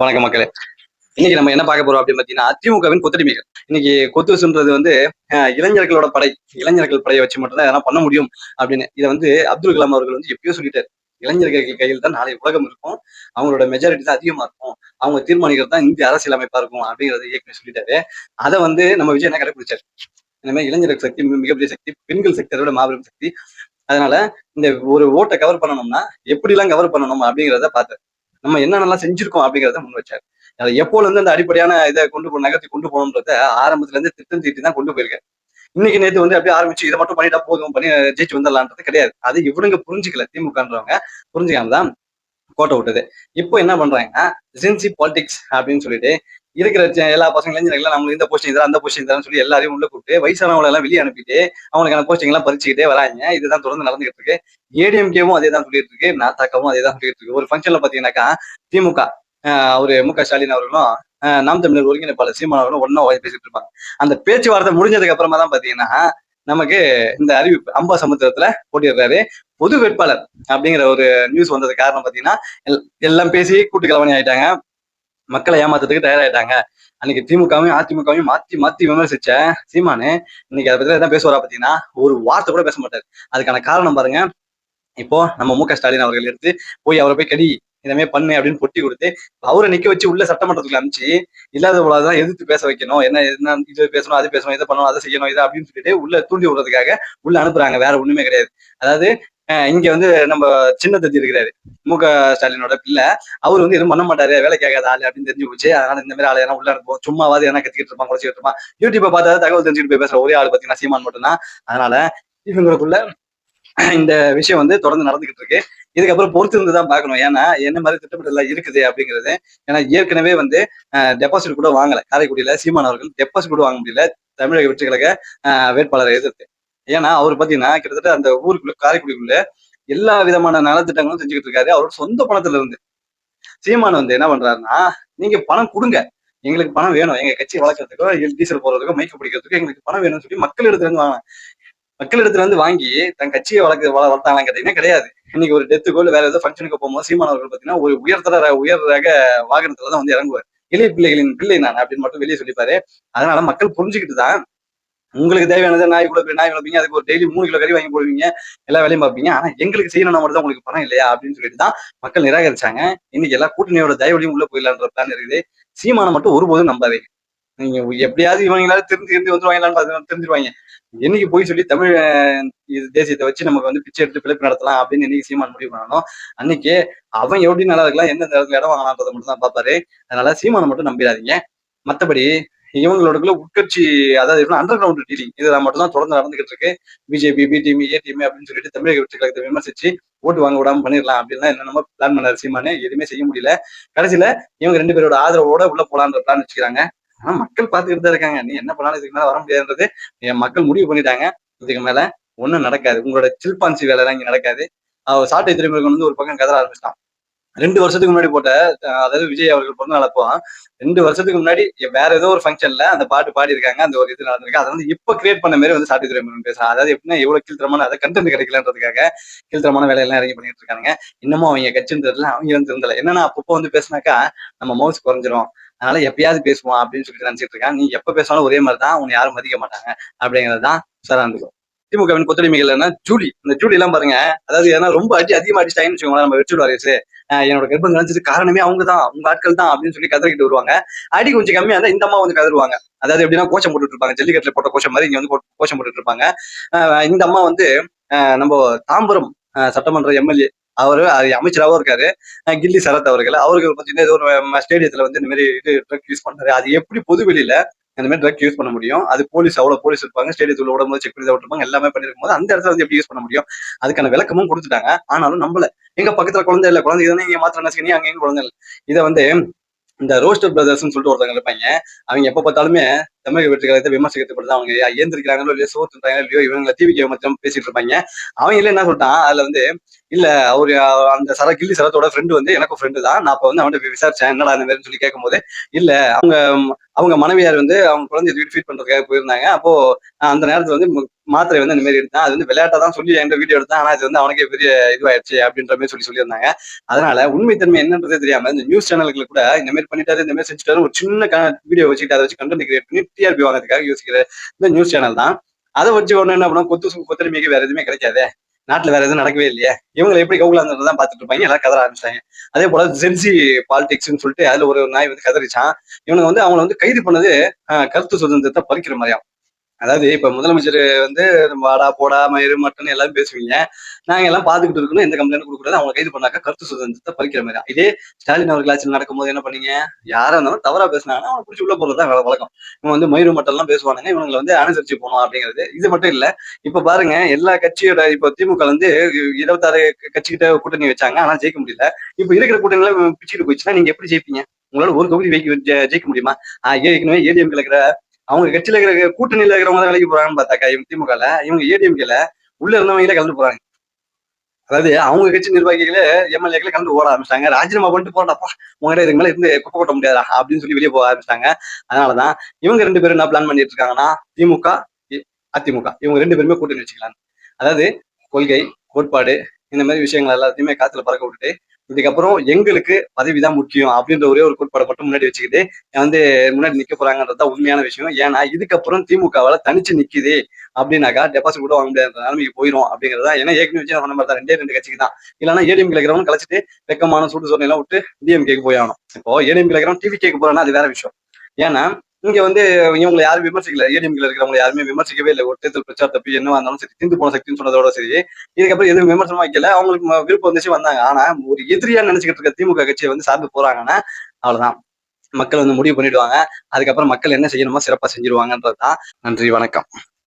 வணக்கம் மக்களே. இன்னைக்கு நம்ம என்ன பார்க்க போறோம் அப்படின்னு பாத்தீங்கன்னா, திமுகவின் கொத்தடிமைகள். இன்னைக்கு கொத்துசுன்றது வந்து இளைஞர்களோட படை. இளைஞர்கள் படையை வச்சு மட்டும்தான் எதனா பண்ண முடியும் அப்படின்னு. இதை வந்து அப்துல் கலாம் அவர்கள் வந்து எப்பயோ சொல்லிட்டாரு. இளைஞர்கள் கையில் தான் நாளை உலகம் இருக்கும். அவங்களோட மெஜாரிட்டி தான் அதிகமா இருக்கும். அவங்க தீர்மானிக்கிறது தான் இந்திய அரசியலமைப்பா இருக்கும் அப்படிங்கறத ஏற்கனவே சொல்லிட்டாரு. அதை வந்து நம்ம விஜய் என்ன கடைபிடிச்சாரு. இந்த மாதிரி இளைஞர்கள் சக்தி மிகப்பெரிய சக்தி, பெண்கள் சக்தி அதோட மாபெரும் சக்தி. அதனால இந்த ஒரு ஓட்டை கவர் பண்ணணும்னா எப்படி எல்லாம் கவர் பண்ணணும் அப்படிங்கிறத பார்த்தாரு. நம்ம என்னென்னலாம் செஞ்சிருக்கோம் அப்படிங்கிறத முன் வச்சாரு. அதை எப்போல இருந்து அந்த அடிப்படையான இதை நகர்த்தி கொண்டு போகணுன்றத ஆரம்பத்துல இருந்து திட்டம் தீட்டி தான் கொண்டு போயிருக்காரு. இன்னைக்கு நேத்து வந்து அப்படியே ஆரம்பிச்சு இதை மட்டும் பண்ணிட்டா போதும் பண்ணி ஜெயிச்சு வந்துடலான்றது கிடையாது. அது இவனுங்க புரிஞ்சுக்கல. திமுகன்றவங்க புரிஞ்சுக்காம தான் கோட்டை விட்டது. இப்போ என்ன பண்றாங்கன்னா ஜென்சி பாலிடிக்ஸ் அப்படின்னு சொல்லிட்டு இருக்கிற எல்லா பசங்களும் இளைஞர்கள் நம்மளுக்கு இந்த போஸ்டிங் தரேன் அந்த போஸ்டிங் தரேன்னு சொல்லி எல்லாரையும் உள்ள கூப்பிட்டு வயசானவங்களை எல்லாம் வெளியே அனுப்பிட்டு அவங்களுக்கான போஸ்டிங் எல்லாம் பறிச்சுக்கிட்டே வராங்க. இதுதான் தொடர்ந்து நடந்துகிட்டு இருக்கு. ஏடிஎம்கேவும் அதே தான் சொல்லிட்டு இருக்கு, நாத்தாக்காவும் அதே தான் சொல்லிட்டு இருக்கு. ஒரு ஃபங்க்ஷன்ல பாத்தீங்கன்னாக்கா திமுக அவரு மு.க. ஸ்டாலின் அவர்களும் நாம் தமிழர் ஒருங்கிணைப்பாளர் சீமான் அவர்களும் ஒன்னா பேசிட்டு இருப்பாங்க. அந்த பேச்சுவார்த்தை முடிஞ்சதுக்கு அப்புறமா தான் பாத்தீங்கன்னா நமக்கு இந்த அறிவிப்பு அம்பாசமுத்திரத்துல போட்டிடுறாரு பொது வேட்பாளர் அப்படிங்கிற ஒரு நியூஸ் வந்தது. காரணம் பாத்தீங்கன்னா எல்லாம் பேசி கூட்டு கலவணி ஆயிட்டாங்க. மக்களை ஏமாத்துறதுக்கு தயாராயிட்டாங்க. அன்னைக்கு திமுகவையும் அதிமுகவையும் மாத்தி மாத்தி விமர்சிச்ச சீமானு இன்னைக்கு அதை பத்தி எதாவது பேசுவாரா பாத்தீங்கன்னா ஒரு வார்த்தை கூட பேச மாட்டாரு. அதுக்கான காரணம் பாருங்க. இப்போ நம்ம மு.க. ஸ்டாலின் அவர்கள் எடுத்து போய் அவரை போய் கடி இதமே பண்ணு அப்படின்னு பொட்டி கொடுத்து அவரை நிக்க வச்சு உள்ள சட்டமன்றத்துக்குள்ள அனுப்பிச்சு இல்லாத போலதான் எதிர்த்து பேச வைக்கணும். என்ன இது பேசணும் அது பேசணும் இதை பண்ணணும் அதை செய்யணும் இதை அப்படின்னு சொல்லிட்டு உள்ள தூண்டி விடுறதுக்காக உள்ள அனுப்புறாங்க. வேற ஒண்ணுமே கிடையாது. அதாவது இங்க வந்து நம்ம சின்ன தத்தி இருக்கிறாரு மு.க. ஸ்டாலினோட பிள்ளை. அவர் வந்து எதுவும் பண்ண மாட்டாரு, வேலை கேட்காத ஆளு அப்படின்னு தெரிஞ்சு போச்சு. அதனால இந்த மாதிரி ஆளு எல்லாம் உள்ள இருப்போம். சும்மாவது என்ன கத்திக்கிட்டு இருப்பான், குறைச்சிக்கிட்டு இருப்பான். யூடியூப்பை பார்த்தா தகவல் தெரிஞ்சுட்டு போய் பேசுற ஒரே ஆள் பாத்தீங்கன்னா சீமான் மட்டும்தான். அதனால இவங்களுக்குள்ள இந்த விஷயம் வந்து தொடர்ந்து நடந்துகிட்டு இருக்கு. இதுக்கப்புறம் பொறுத்து இருந்துதான் பார்க்கணும். ஏன்னா என்ன மாதிரி திட்டமிடலாம் இருக்குது அப்படிங்கிறது. ஏன்னா ஏற்கனவே வந்து டெபாசிட் கூட வாங்கல. காரைக்குடியில சீமான் அவர்கள் டெபாசிட் கூட வாங்க முடியல தமிழக வெற்றி கழக வேட்பாளரை எதிர்த்து. ஏன்னா அவர் பாத்தீங்கன்னா கிட்டத்தட்ட அந்த ஊருக்குள்ள காரைக்குடிக்குள்ள எல்லா விதமான நலத்திட்டங்களும் செஞ்சுக்கிட்டு இருக்காரு அவரோட சொந்த பணத்துல இருந்து. சீமான் வந்து என்ன பண்றாருன்னா நீங்க பணம் கொடுங்க, எங்களுக்கு பணம் வேணும், எங்க கட்சியை வளர்க்கறதுக்கோ டீசல் போடுறதுக்கோ மைக்கு பிடிக்கிறதுக்கோ எங்களுக்கு பணம் வேணும்னு சொல்லி மக்கள் இடத்துல இருந்து வாங்க. மக்களிடத்துல இருந்து வாங்கி தன் கட்சியை வளர்த்தாங்களான்னு கேட்டீங்கன்னா கிடையாது. இன்னைக்கு ஒரு டெத்துக்கோ இல்ல வேற ஏதோ ஃபங்க்ஷனுக்கு போகும்போது சீமான் அவர்கள் பாத்தீங்கன்னா ஒரு உயர் ரக வாகனத்துலதான் வந்து இறங்குவார். இளைய பிள்ளைகளின் பிள்ளை நான் அப்படின்னு மட்டும் வெளியே சொல்லிப்பாரு. அதனால மக்கள் புரிஞ்சுக்கிட்டு தான் உங்களுக்கு தேவையானது நாய் நாய் வளர்ப்பீங்க, அதுக்கு ஒரு டெய்லி 3 கிலோ கறி வாங்கி போடுவீங்க, எல்லா வேலையும் பார்ப்பீங்க. ஆனா எங்களுக்கு செய்யணும் மட்டும் தான் உங்களுக்கு பணம் இல்லையா அப்படின்னு சொல்லிட்டு தான் மக்கள் நிராகரிச்சாங்க. இன்னைக்கு எல்லா கூட்டணியோட தயவுலையும் உள்ள போயிடலான்ற பிளான் இருக்குது. சீமானை மட்டும் ஒருபோதும் நம்பாதீங்க. நீங்க எப்படியாவது இவங்களால தெரிஞ்சு வந்துருவாங்களான்னு தெரிஞ்சிருவாங்க. என்னைக்கு போய் சொல்லி தமிழ் இது தேசியத்தை வச்சு நமக்கு வந்து பிச்சை எடுத்து பிழைப்பு நடத்தலாம் அப்படின்னு என்னைக்கு சீமான் முடிவு பண்ணணும் அன்னைக்கு அவன் எப்படி நல்லா இருக்கலாம், எந்த இடத்துல இடம் வாங்கலான்றதை மட்டும் தான் பார்ப்பாரு. அதனால சீமானை மட்டும் நம்பிடாதீங்க. மற்றபடி இவங்களோட உட்கட்சி அதாவது அண்டர் கிரவுண்ட் டீலிங் இதெல்லாம் மட்டும் தான் தொடர்ந்து நடந்துகிட்டு இருக்கு. BJP B team A team அப்படின்னு சொல்லிட்டு தமிழக வெற்றி கழகத்தை விமர்சிச்சு ஓட்டு வாங்க விடாம பண்ணிடலாம் அப்படின்னா என்னென்னமோ பிளான் பண்ணாரு சீமானு. எதுவுமே செய்ய முடியல. கடைசியில இவங்க 2 பேரோட ஆதரவோட உள்ள போலான்ற பிளான் வச்சுக்கிறாங்க. ஆனா மக்கள் பார்த்துக்கிட்டு தான் இருக்காங்க. நீ என்ன பண்ணாலும் இதுக்கு மேல வர முடியாதுன்றது என் மக்கள் முடிவு பண்ணிட்டாங்க. இதுக்கு மேல ஒண்ணும் நடக்காது. உங்களோட சில்பான்சி வேலை எல்லாம் இங்க நடக்காது. சாட்டை திரைமுருகன் வந்து ஒரு பக்கம் கதற ஆரம்பிச்சிட்டான். 2 வருஷத்துக்கு முன்னாடி போட்ட அதாவது விஜய் அவர்கள் பிறந்த நாளப்போ 2 வருஷத்துக்கு முன்னாடி வேற ஏதோ ஒரு ஃபங்க்ஷன்ல அந்த பாட்டு பாடி இருக்காங்க. அந்த ஒரு இது நடந்திருக்கு. அதை வந்து இப்ப கிரியேட் பண்ண மாதிரி வந்து சாட்டை திரைமுருகன் பேசுறான். அதாவது எப்படின்னா எவ்வளவு கீழ்த்தரமான அதை கண்டென்ட் கிடைக்கலன்றதுக்காக கீழ்த்தரமான வேலையெல்லாம் இறங்கி பண்ணிட்டு இருக்காங்க. இன்னமும் அவங்க கட்சின்னு தெரியல, அவங்க வந்து இருந்தல. என்னன்னா அப்பப்போ வந்து பேசினாக்கா நம்ம மவுஸ் குறைஞ்சிரும், அதனால எப்பயாவது பேசுவோம் அப்படின்னு சொல்லிட்டு நினைச்சிட்டு இருக்கான். நீ எப்ப பேசினாலும் ஒரே மாதிரி தான், உன்னை யாரும் மதிக்க மாட்டாங்க அப்படிங்கிறதுதான் சாராந்துக்கும். திமுகவின் கொத்தடிமைகள் என்ன ஜூலி, இந்த ஜூலி எல்லாம் பாருங்க. அதாவது ஏன்னா ரொம்ப அதிகமா அடிச்சிட்டாங்கன்னு வச்சுக்கோங்களேன். நம்ம வெற்றி வாரிசு என்னோட கர்ப்பம் நினைச்சது காரணமே அவங்கதான், உங்க ஆட்கள் தான் அப்படின்னு சொல்லி கதறிக்கிட்டு வருவாங்க. அடி கொஞ்சம் கம்மியா இருந்தா இந்த அம்மா வந்து கதறுவாங்க. அதாவது எப்படின்னா கோச்சம் போட்டுட்டு இருப்பாங்க, ஜல்லிக்கட்டுல போட்ட கோச்சம் மாதிரி இங்க வந்து கோச்சம் போட்டுட்டு இருப்பாங்க. இந்த அம்மா வந்து நம்ம தாம்பரம் சட்டமன்ற எம்எல்ஏ அவரு அமைச்சராகவும் இருக்காரு கில்லி சரத் அவர்கள். அவருக்கு பார்த்தீங்கன்னா ஏதோ ஒரு ஸ்டேடியத்துல வந்து இந்த மாதிரி இது ட்ரக் யூஸ் பண்றாரு. அது எப்படி பொது வெளியில இந்த மாதிரி ட்ரக் யூஸ் பண்ண முடியும்? அது போலீஸ் அவ்வளவு போலீஸ் இருப்பாங்க, ஸ்டேடியத்துல விடும்போது செக் பண்ணி விட்டுருப்பாங்க, எல்லாமே பண்ணிருக்கும் போது அந்த இடத்துல வந்து எப்படி யூஸ் பண்ண முடியும்? அதுக்கான விளக்கமும் கொடுத்துட்டாங்க. ஆனாலும் நம்மள எங்க பக்கத்துல குழந்தை இல்ல, குழந்தை தானே இங்க மாத்திரம் நினைச்சுக்க, அங்க எங்க குழந்தை இல்லை. இதை வந்து இந்த ரோஸ்டர் பிரதர்ஸ்ன்னு சொல்லிட்டு ஒருத்தவங்க இருப்பாங்க. அவங்க எப்ப பார்த்தாலுமே தமிழக வெற்றி கழகத்தை விமர்சிக்கப்படுது. அவங்க ஏந்திருக்கிறாங்களோ இல்லையோ, சோத்துறாங்களோ இல்லையோ, இவங்களை டிவிக்கு மாத்திரம் பேசிட்டு இருப்பாங்க. அவங்க என்ன சொல்லிட்டான் அதுல வந்து இல்ல அவரு அந்த கில்லி சரத்தோட ஃப்ரெண்டு வந்து எனக்கும் ஃப்ரெண்டு தான். நான் அப்ப வந்து அவன்கிட்ட விசாரிச்சேன் என்னடா அந்த மாதிரி சொல்லி கேட்கும் போது இல்ல அவங்க அவங்க மனைவியார் வந்து அவங்க குழந்தைய ஃபீட் பண்றதுக்காக போயிருந்தாங்க. அப்போ அந்த நேரத்துல வந்து மாத்திரை வந்து இந்த மாதிரி எடுத்தான். அது வந்து விளையாட்டா தான் சொல்லி என்கிட்ட வீடியோ எடுத்தான். ஆனா இது வந்து அவனுக்கே பெரிய இதுவாயிடுச்சு அப்படின்ற மாதிரி சொல்லியிருந்தாங்க. அதனால உண்மைத்தன்மை என்னன்றதே தெரியாம இந்த நியூஸ் சேனல்கள் கூட இந்த மாதிரி பண்ணிட்டாரு, இந்த மாதிரி செஞ்சுட்டாரு, ஒரு சின்ன வீடியோ வச்சுக்கிட்டு அதை வச்சு கண்டென்ட் கிரியேட் பண்ணி டிஆர்பி வாங்குறதுக்காக யோசிக்கிற இந்த நியூஸ் சேனல் தான். அதை வச்சு ஒண்ணு என்ன பண்ணும், கொத்தடிமைக்கு வேற எதுவுமே கிடைக்காது, நாட்டுல வேற எதுவும் நடக்கவே இல்லையே, இவங்களை எப்படி கவுலாங்கிறதான் பாத்துட்டு இருப்பாங்க, எல்லாம் கதற ஆரம்பிச்சாங்க. அதே போல ஜென்சி பாலிடிக்ஸ்ன்னு சொல்லிட்டு அதுல ஒரு நாய் வந்து கதறிச்சான். இவனுங்க வந்து அவங்களை வந்து கைது பண்ணது கருத்து சுதந்திரத்தை பறிக்கிற மாதிரியா. அதாவது இப்ப முதலமைச்சர் வந்து வாடா போடா மயிறு மட்டன் எல்லாம் பேசுவீங்க, நாங்க எல்லாம் பாத்துக்கிட்டு இருக்கணும், எந்த கம்ப்ளைண்ட் கொடுக்கூடாது, அவங்க கைது பண்ணாக்க கருத்து சுதந்திரத்தை பறிக்கிற மாதிரி. இதே ஸ்டாலின் அவர்கள் ஆட்சியில் நடக்கும்போது என்ன பண்ணீங்க, யாரா இருந்தாலும் தவறா பேசினாங்கன்னா அவங்க பிடிச்சி உள்ள போறதுதான் வழக்கம். இவங்க வந்து மயிறு மட்டன் எல்லாம் பேசுவானுங்க, இவங்களை வந்து அனுசரிச்சு போகணும் அப்படிங்கிறது. இது மட்டும் இல்ல, இப்ப பாருங்க எல்லா கட்சியோட இப்ப திமுக வந்து 26 கட்சிகிட்ட கூட்டணி வச்சாங்க, ஆனா ஜெயிக்க முடியல. இப்ப இருக்கிற கூட்டணியில பிச்சுட்டு போயிடுச்சுன்னா நீங்க எப்படி ஜெயிப்பீங்க? உங்களால ஒரு தொகுதி ஜெயிக்க முடியுமா? ஏற்கனவே ஏடிஎம் இருக்கிற அவங்க கட்சியில இருக்கிற கூட்டணியில இருக்கிறவங்க தான் வேலைக்கு போறாங்கன்னு பார்த்தாக்கா இவங்க திமுகல, இவங்க ஏடிஎம்கேல உள்ள இருந்தவங்களே கலந்து போறாங்க. அதாவது அவங்க கட்சி நிர்வாகிகளே எம்எல்ஏக்களை கலந்து ஓட ஆரம்பிச்சிட்டாங்க. ராஜினாமா பண்ணிட்டு போறாப்பா, உங்ககிட்ட இதுக்கு மேல இருந்து குப்பை கொட்ட முடியாதா அப்படின்னு சொல்லி வெளியே போக ஆரம்பிச்சிட்டாங்க. அதனாலதான் இவங்க 2 பேரும் என்ன பிளான் பண்ணிட்டு இருக்காங்கன்னா, திமுக அதிமுக இவங்க 2 பேருமே கூட்டணி வச்சுக்கலாம். அதாவது கொள்கை கோட்பாடு இந்த மாதிரி விஷயங்கள் எல்லாத்தையுமே காத்துல பறக்க விட்டுட்டு, இதுக்கப்புறம் எங்களுக்கு பதவிதான் முக்கியம் அப்படின்ற ஒரே ஒரு கோட்பாடை மட்டும் முன்னாடி வச்சுக்கிட்டு வந்து முன்னாடி நிக்க போறாங்கன்றதுதான் உண்மையான விஷயம். ஏன்னா இதுக்கப்புறம் திமுகவால தனிச்சு நிக்குது அப்படின்னாக்கா டெபாசிட் கூட வாங்க முடியாத நிலைமைக்கு போயிடும் அப்படிங்கிறதா. ஏன்னா ஏற்கனவே வச்சு சொன்ன மாதிரி தான் 2 கட்சிக்கு தான். இல்லைன்னா ஏடிஎம் கிளக்கிறவங்க கழிச்சிட்டு வெக்கமான சூடு சொன்ன எல்லாம் விட்டு டிஎம்கேக்கு போய் ஆகணும். இப்போ ஏடிஎம் கிளக்கிறவங்க டிவி கேக்கு போறான்னா அது வேற விஷயம். ஏன்னா இங்க வந்து இவங்களை யாரும் விமர்சிக்கல, ஏடிஎம்ல இருக்கிறவங்க யாருமே விமர்சிக்கவே இல்லை. ஒரு தேர்தல் பிரச்சாரத்தை என்னவா இருந்தாலும் சரி, திந்து போன சக்தின்னு சொன்னதோட சரி, இதுக்கப்புறம் எதுவும் விமர்சனம் வைக்கல. அவங்களுக்கு விருப்பம் வந்துச்சு வந்தாங்க. ஆனா ஒரு எதிரியா நினைச்சுக்கிட்டு இருக்க திமுக கட்சியை வந்து சார்ந்து போறாங்கன்னா அவ்வளவுதான், மக்கள் வந்து முடிவு பண்ணிடுவாங்க. அதுக்கப்புறம் மக்கள் என்ன செய்யணுமோ சிறப்பா செஞ்சிருவாங்கன்றதுதான். நன்றி, வணக்கம்.